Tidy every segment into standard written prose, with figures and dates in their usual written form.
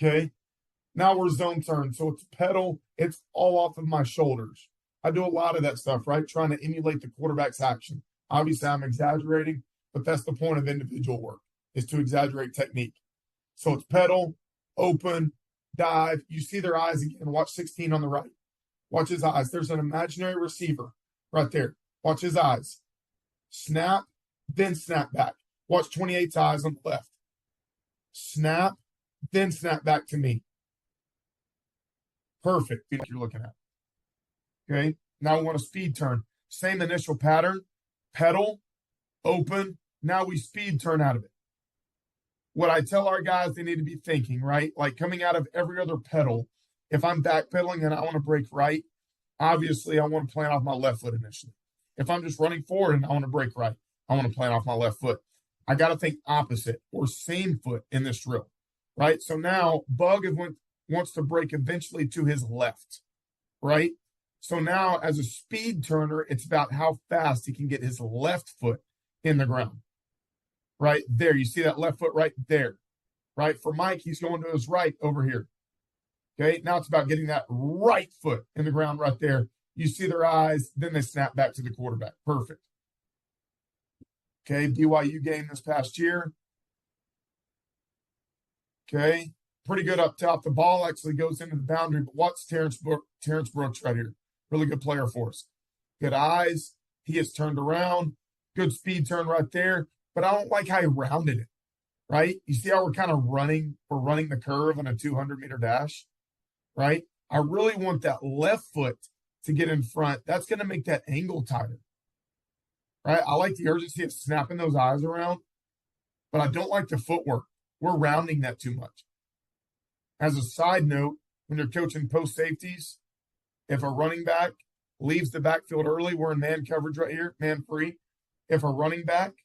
Okay. Now we're zone turn. So it's pedal. It's all off of my shoulders. I do a lot of that stuff, right? Trying to emulate the quarterback's action. Obviously, I'm exaggerating, but that's the point of individual work, is to exaggerate technique. So it's pedal, open, dive. You see their eyes again. Watch 16 on the right. Watch his eyes. There's an imaginary receiver right there. Watch his eyes. Snap, then snap back. Watch 28's eyes on the left. Snap, then snap back to me. Perfect. You're looking at. Okay. Now we want a speed turn. Same initial pattern. Pedal, open. Now we speed turn out of it. What I tell our guys they need to be thinking, right? Like coming out of every other pedal, if I'm backpedaling and I want to break right, obviously I want to plant off my left foot initially. If I'm just running forward and I want to break right, I want to plant off my left foot. I got to think opposite or same foot in this drill, right? So now Bug wants to break eventually to his left, right? So now as a speed turner, it's about how fast he can get his left foot in the ground. Right there. You see that left foot right there, right? For Mike, he's going to his right over here. Okay. Now it's about getting that right foot in the ground right there. You see their eyes, then they snap back to the quarterback. Perfect. Okay. BYU game this past year. Okay. Pretty good up top. The ball actually goes into the boundary, but watch Terrence Brooks right here. Really good player for us. Good eyes. He is turned around. Good speed turn right there. But I don't like how he rounded it, right? You see how we're kind of running? We're running the curve on a 200-meter dash, right? I really want that left foot to get in front. That's going to make that angle tighter, right? I like the urgency of snapping those eyes around, but I don't like the footwork. We're rounding that too much. As a side note, when you're coaching post safeties, if a running back leaves the backfield early, we're in man coverage right here, man free. If a running back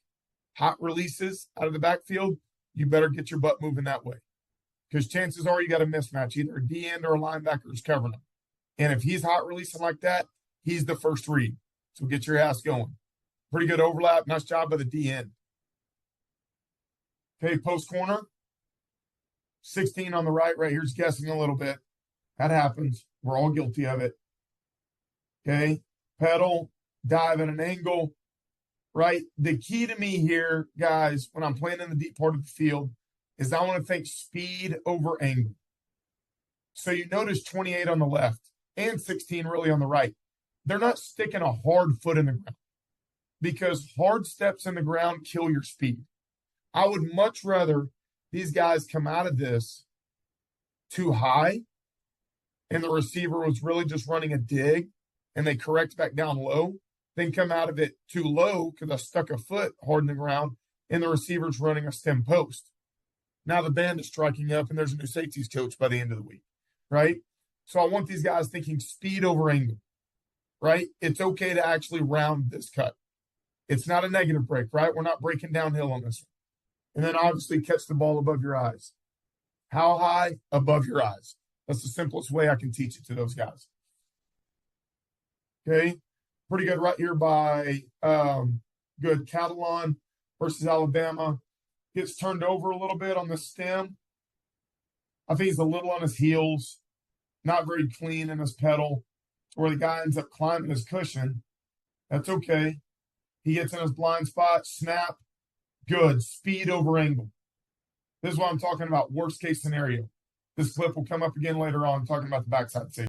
hot releases out of the backfield, you better get your butt moving that way. Because chances are you got a mismatch, either a D end or a linebacker is covering him. And if he's hot releasing like that, he's the first read. So get your ass going. Pretty good overlap. Nice job by the D end. Okay, post corner. 16 on the right here's guessing a little bit. That happens. We're all guilty of it. Okay, pedal, dive at an angle. Right? The key to me here, guys, when I'm playing in the deep part of the field, is I want to think speed over angle. So you notice 28 on the left and 16 really on the right. They're not sticking a hard foot in the ground because hard steps in the ground kill your speed. I would much rather these guys come out of this too high and the receiver was really just running a dig and they correct back down low, then come out of it too low because I stuck a foot hard in the ground and the receiver's running a stem post. Now the band is striking up and there's a new safeties coach by the end of the week, right? So I want these guys thinking speed over angle, right? It's okay to actually round this cut. It's not a negative break, right? We're not breaking downhill on this one. And then obviously catch the ball above your eyes. How high? Above your eyes. That's the simplest way I can teach it to those guys. Okay. Pretty good right here by good Catalan versus Alabama. Gets turned over a little bit on the stem. I think he's a little on his heels. Not very clean in his pedal. Where the guy ends up climbing his cushion. That's okay. He gets in his blind spot. Snap. Good. Speed over angle. This is what I'm talking about. Worst case scenario. This clip will come up again later on talking about the backside safety.